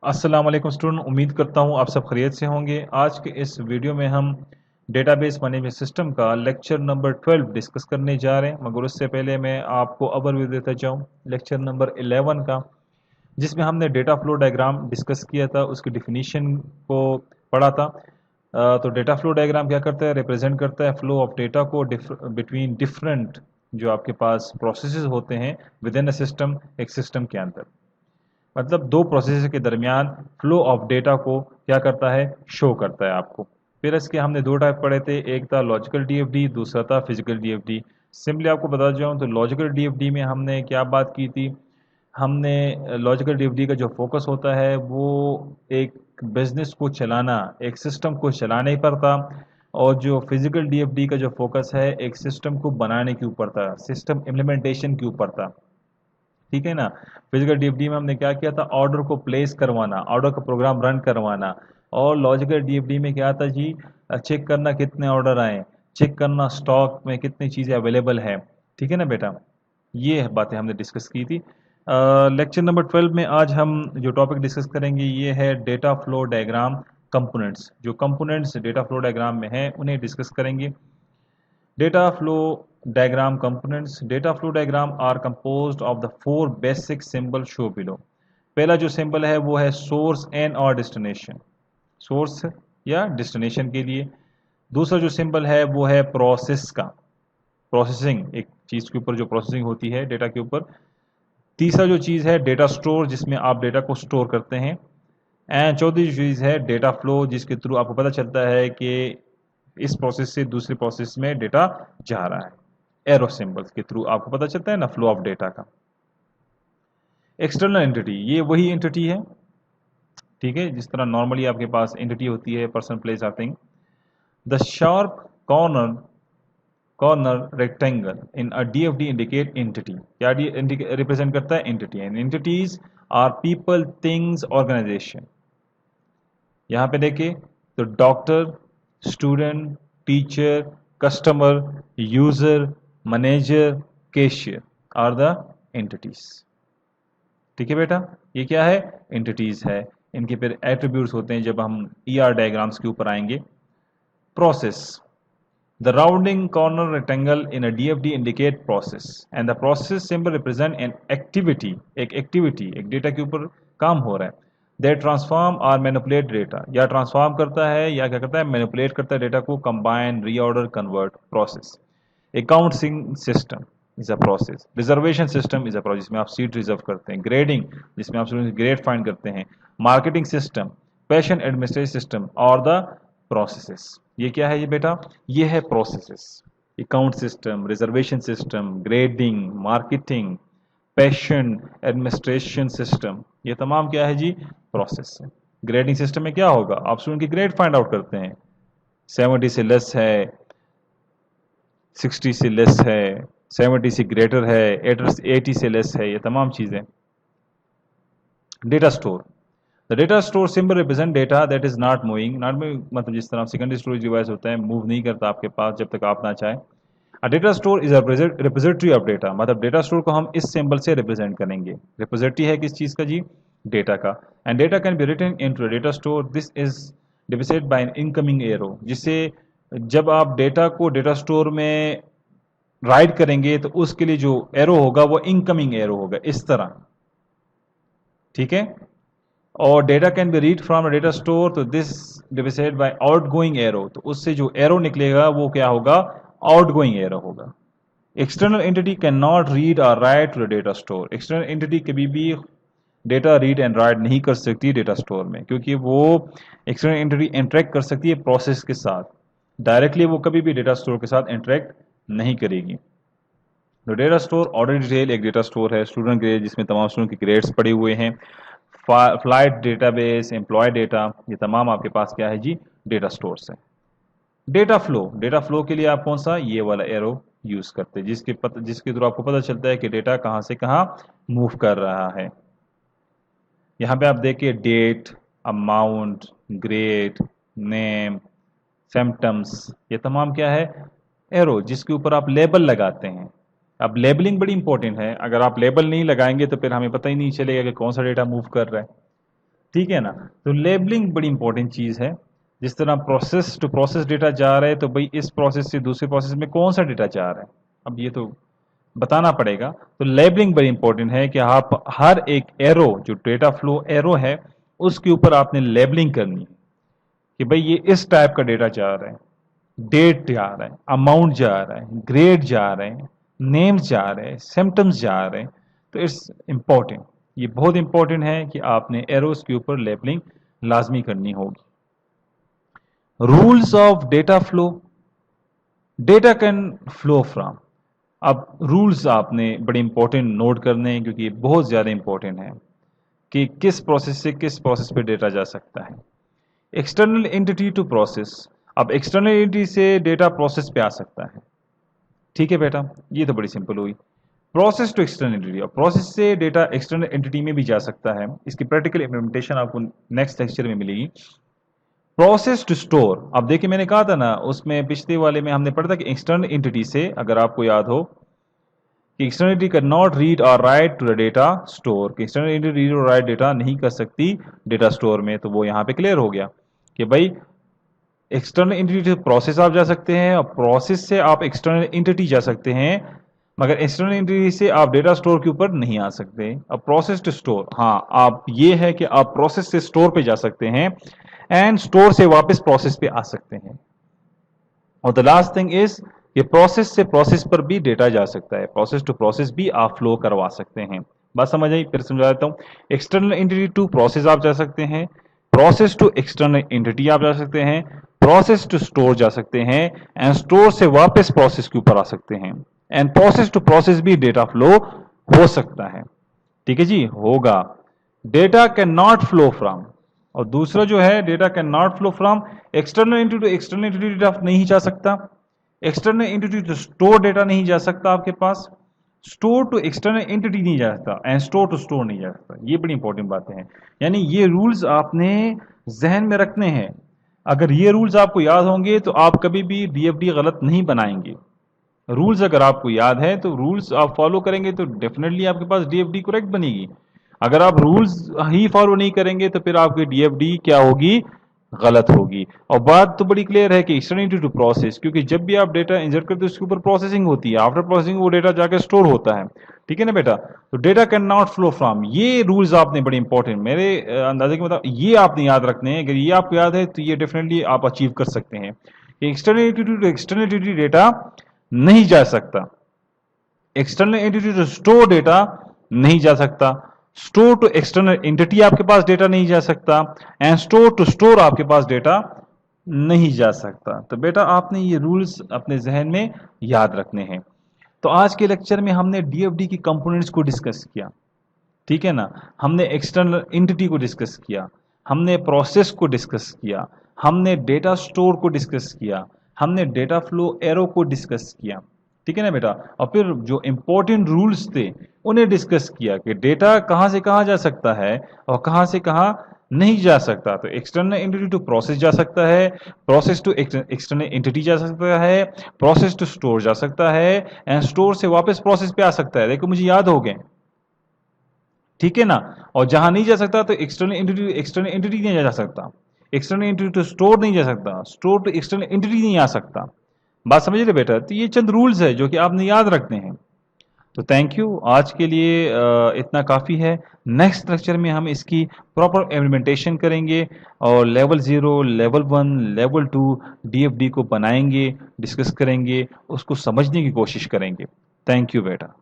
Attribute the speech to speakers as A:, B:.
A: अस्सलाम वालेकुम स्टूडेंट, उम्मीद करता हूँ आप सब खैरियत से होंगे। आज के इस वीडियो में हम डेटाबेस मैनेजमेंट सिस्टम का लेक्चर नंबर 12 डिस्कस करने जा रहे हैं, मगर उससे पहले मैं आपको ओवरव्यू देता जाऊँ लेक्चर नंबर 11 का, जिसमें हमने डेटा फ्लो डायग्राम डिस्कस किया था, उसकी डिफिनीशन को पढ़ा था। तो डेटा फ्लो डायग्राम क्या करता है, रिप्रेजेंट करता है फ्लो ऑफ डेटा को बिटवीन डिफरेंट जो आपके पास प्रोसेसेस होते हैं विद इन अ सिस्टम, एक सिस्टम के अंदर। मतलब दो प्रोसेसर के दरमियान फ्लो ऑफ डेटा को क्या करता है, शो करता है आपको। फिर इसके हमने दो टाइप पढ़े थे, एक था लॉजिकल डीएफडी, दूसरा था फिजिकल डीएफडी। सिंपली आपको बता जाऊं तो लॉजिकल डीएफडी में हमने क्या बात की थी। हमने लॉजिकल डीएफडी का जो फोकस होता है वो एक बिजनेस को चलाना, एक सिस्टम को चलाने पर था। और जो फिजिकल डीएफडी का जो फोकस है एक सिस्टम को बनाने के ऊपर था, सिस्टम इम्प्लीमेंटेशन के ऊपर था। ठीक है ना। फिजिकल डीएफडी में हमने क्या किया था, ऑर्डर को प्लेस करवाना, ऑर्डर का प्रोग्राम रन करवाना। और लॉजिकल डीएफडी में क्या था जी, चेक करना कितने ऑर्डर आए, चेक करना स्टॉक में कितनी चीज़ें अवेलेबल है। ठीक है ना बेटा, ये बातें हमने डिस्कस की थी। लेक्चर नंबर 12 में आज हम जो टॉपिक डिस्कस करेंगे ये है डेटा फ्लो डायग्राम कंपोनेंट्स। जो कंपोनेंट्स डेटा फ्लो डायग्राम में हैं उन्हें डिस्कस करेंगे। Data flow diagram components. Data flow diagram are composed of the four basic symbols shown below. पहला जो सिंबल है वो है सोर्स एंड और डेस्टिनेशन, सोर्स या डेस्टिनेशन के लिए। दूसरा जो सिंबल है वो है प्रोसेस का, प्रोसेसिंग, एक चीज के ऊपर जो प्रोसेसिंग होती है डेटा के ऊपर। तीसरा जो चीज है डेटा स्टोर, जिसमें आप डेटा को स्टोर करते हैं। एंड चौथी चीज है डेटा फ्लो, जिसके थ्रू आपको पता चलता है कि इस प्रोसेस से दूसरी प्रोसेस में डेटा जा रहा है। एरो सिंबल्स के थ्रू आपको पता चलता है ना फ्लो ऑफ डेटा का। एक्सटर्नल एंटिटी, ये वही एंटिटी है, ठीक है, जिस तरह नॉर्मली आपके पास एंटिटी होती है, person place or thing. The sharp corner corner rectangle in a DFD indicate entity. क्या रिप्रेजेंट करता है, entity. And entities are people, things, organization. यहाँ पे देखिए तो doctor, student, teacher, customer, user, manager, cashier are the entities. ठीक है बेटा, ये क्या है, एंटिटीज है। इनके फिर एट्रीब्यूट्स होते हैं जब हम ईआर डायग्राम्स के ऊपर आएंगे। Process, the rounding corner rectangle in a DFD indicate process and the process symbol represent an activity, एक एक्टिविटी, एक डेटा के ऊपर काम हो रहा है। दे ट्रांसफॉर्म और मैनिपुलेट डेटा, या ट्रांसफॉर्म करता है या क्या करता है, मैनिपुलेट करता है डेटा को, combine, reorder, convert, process. Accounting system is a process. Reservation system is a process, जिसमें आप सीट रिजर्व करते हैं। ग्रेडिंग, जिसमें आप ग्रेड फाइंड करते हैं। Marketing system, patient administration system और द प्रोसेसेस। ये क्या है ये बेटा, ये है processes. Account system, reservation system, grading, marketing, patient administration system, ये तमाम क्या है जी, प्रोसेस है। ग्रेडिंग सिस्टम में क्या होगा, आप स्टूडेंट की ग्रेड फाइंड आउट करते हैं, 70 से लेस है, 60 से लेस है, 70 से ग्रेटर है, 80 से लेस है, ये तमाम चीजें। Data store, the data store symbol represent data that is not moving, मतलब जिस तरह सेकेंडरी स्टोरेज डिवाइस होता है, मूव नहीं करता आपके पास जब तक आप ना चाहें। A data store is a repository of data, मतलब डेटा स्टोर को हम इस सिंबल से रिप्रेजेंट करेंगे। रिपोजिटरी है किस चीज का जी, डेटा का। And data can be written into data store, this is defined by an incoming arrow, जिससे जब आप डेटा को डेटा स्टोर में राइट करेंगे तो उसके लिए जो एरो होगा वो इनकमिंग एरो होगा, इस तरह। ठीक है। और data can be read from data store, तो this divided by outgoing arrow, तो उससे जो एरो निकलेगा वो क्या होगा, आउट गोइंग एरो होगा। External entity can not read और write to data store, external entity कभी भी डेटा रीड एंड राइट नहीं कर सकती डेटा स्टोर में, क्योंकि वो एक्सटर्नल एंटिटी इंटरेक्ट कर सकती है प्रोसेस के साथ, डायरेक्टली वो कभी भी डेटा स्टोर के साथ इंटरेक्ट नहीं करेगी। तो डेटा स्टोर, ऑर्डर डिटेल एक डेटा स्टोर है। स्टूडेंट ग्रेड, जिसमें तमाम स्टूडेंट के ग्रेड्स पड़े हुए हैं। फ्लाइट डेटाबेस, एम्प्लॉय डेटा, ये तमाम आपके पास क्या है जी, डेटा स्टोर्स है। डेटा फ्लो, डेटा फ्लो के लिए आप कौन सा, ये वाला एरो यूज करते हैं, जिसके थ्रू आपको पता चलता है कि डेटा कहां से कहां मूव कर रहा है। यहाँ पे आप देखिए date, amount, grade, name, symptoms, ये तमाम क्या है, एरो, जिसके ऊपर आप लेबल लगाते हैं। अब लेबलिंग बड़ी इंपॉर्टेंट है, अगर आप लेबल नहीं लगाएंगे तो फिर हमें पता ही नहीं चलेगा कि कौन सा डेटा मूव कर रहा है। ठीक है ना। तो लेबलिंग बड़ी इंपॉर्टेंट चीज़ है। जिस तरह प्रोसेस टू प्रोसेस डेटा जा रहा है, तो भाई इस प्रोसेस से दूसरे प्रोसेस में कौन सा डेटा जा रहा है, अब ये तो बताना पड़ेगा। तो लेबलिंग बड़ी इंपॉर्टेंट है कि आप हर एक एरो, जो डेटा फ्लो एरो है, उसके ऊपर आपने लेबलिंग करनी है कि भाई ये इस टाइप का डेटा जा रहा है, डेट जा रहा है, अमाउंट जा रहा है, ग्रेड जा रहे हैं, नेम्स जा रहे हैं, सिम्टम्स जा रहे हैं। तो इट्स इम्पॉर्टेंट, ये बहुत इंपॉर्टेंट है कि आपने एरोस के ऊपर लेबलिंग लाजमी करनी होगी। Rules of data flow, data can flow from. अब रूल्स आपने बड़े इंपॉर्टेंट नोट करने हैं, क्योंकि ये बहुत ज़्यादा इंपॉर्टेंट है कि किस प्रोसेस से किस प्रोसेस पे डेटा जा सकता है। एक्सटर्नल एंटिटी टू प्रोसेस, अब एक्सटर्नल एंटिटी से डेटा प्रोसेस पे आ सकता है। ठीक है बेटा, ये तो बड़ी सिंपल हुई। प्रोसेस टू एक्सटर्नल एंटिटी, और प्रोसेस से डेटा एक्सटर्नल एंटिटी में भी जा सकता है। इसकी प्रैक्टिकल इम्प्लीमेंटेशन आपको नेक्स्ट लेक्चर में मिलेगी। प्रोसेस टू स्टोर, अब देखिए मैंने कहा था ना, उसमें पिछले वाले में हमने पढ़ा था कि एक्सटर्नल एंटिटी से, अगर आपको याद हो कि external entity can not read और write to the data store, कि एक्सटर्नल एंटिटी रीड और राइट डेटा नहीं कर सकती डेटा स्टोर में। तो वो यहाँ पे क्लियर हो गया कि भाई एक्सटर्नल एंटिटी से प्रोसेस आप जा सकते हैं, और प्रोसेस से आप एक्सटर्नल एंटिटी जा सकते हैं, मगर एक्सटर्नल एंटिटी से आप डेटा स्टोर के ऊपर नहीं आ सकते। अब प्रोसेस टू स्टोर, हाँ आप ये है कि आप प्रोसेस से स्टोर पे जा सकते हैं एंड स्टोर से वापस प्रोसेस पे आ सकते हैं। और द लास्ट थिंग इज, ये प्रोसेस से प्रोसेस पर भी डेटा जा सकता है, प्रोसेस टू प्रोसेस भी आप फ्लो करवा सकते हैं। बात समझ आई, फिर समझा देता हूँ। एक्सटर्नल एंटिटी टू प्रोसेस आप जा सकते हैं, प्रोसेस टू एक्सटर्नल एंटिटी आप जा सकते हैं, प्रोसेस टू स्टोर जा सकते हैं, एंड स्टोर से वापस प्रोसेस के ऊपर आ सकते हैं, एंड प्रोसेस टू प्रोसेस भी डेटा फ्लो हो सकता है। ठीक है जी, होगा। Data can not flow from, और दूसरा जो है data can not flow from external entity to external entity, data नहीं जा सकता। External entity to store data नहीं जा सकता आपके पास, स्टोर टू एक्सटर्नल एंटिटी नहीं जा सकता, एंड स्टोर टू स्टोर नहीं जा सकता। ये बड़ी इंपॉर्टेंट बातें हैं, यानी ये रूल्स आपने जहन में रखने हैं। अगर ये रूल्स आपको याद होंगे तो आप कभी भी डीएफडी गलत नहीं बनाएंगे। रूल्स अगर आपको याद है तो रूल्स आप फॉलो करेंगे तो डेफिनेटली आपके पास डीएफडी करेक्ट बनेगी। अगर आप रूल्स ही फॉलो नहीं करेंगे तो फिर आपकी डीएफडी क्या होगी, गलत होगी। और बात तो बड़ी क्लियर है कि एक्सटर्नल टू प्रोसेस, क्योंकि जब भी आप डेटा इंसर्ट करते हो उसके ऊपर प्रोसेसिंग होती है, आफ्टर प्रोसेसिंग वो डेटा जाकर स्टोर होता है। ठीक है ना बेटा, तो data can not flow from, ये रूल्स आपने बड़े इंपॉर्टेंट, मेरे अंदाजे के मुताबिक ये आपने याद रखने हैं। अगर ये आपको याद है तो ये डेफिनेटली आप अचीव कर सकते हैं कि एक्सटर्नल टू एक्सटर्नल डेटा नहीं जा सकता, external entity to store data नहीं जा सकता, स्टोर टू एक्सटर्नल एंटिटी आपके पास डेटा नहीं जा सकता, एंड स्टोर टू स्टोर आपके पास डेटा नहीं जा सकता। तो बेटा आपने ये रूल्स अपने जहन में याद रखने हैं। तो आज के लेक्चर में हमने डीएफडी की कंपोनेंट्स को डिस्कस किया। ठीक है ना, हमने एक्सटर्नल एंटिटी को डिस्कस किया, हमने प्रोसेस को डिस्कस किया, हमने डेटा स्टोर को डिस्कस किया, हमने डेटा फ्लो एरो को डिस्कस किया। ठीक है ना बेटा, और फिर जो इंपॉर्टेंट रूल्स थे उन्हें डिस्कस किया कि डेटा कहाँ से कहाँ जा सकता है और कहाँ से कहाँ नहीं जा सकता। तो एक्सटर्नल एंटिटी टू प्रोसेस जा सकता है, प्रोसेस टू एक्सटर्नल एंटिटी जा सकता है, प्रोसेस टू स्टोर जा सकता है, एंड स्टोर से वापस प्रोसेस पे आ सकता है। देखो मुझे याद हो गए, ठीक है ना। और जहां नहीं जा सकता तो एक्सटर्नल एंटिटी नहीं जा सकता, एक्सटर्नल एंटिटी टू स्टोर नहीं जा सकता, स्टोर टू एक्सटर्नल एंटिटी नहीं आ सकता। बात समझ रहे बेटा, तो ये चंद रूल्स है जो कि आपने याद रखने हैं। तो थैंक यू, आज के लिए इतना काफ़ी है। नेक्स्ट लेक्चर में हम इसकी प्रॉपर इम्प्लीमेंटेशन करेंगे और लेवल 0, लेवल 1, लेवल 2 डीएफडी को बनाएंगे, डिस्कस करेंगे, उसको समझने की कोशिश करेंगे। थैंक यू बेटा।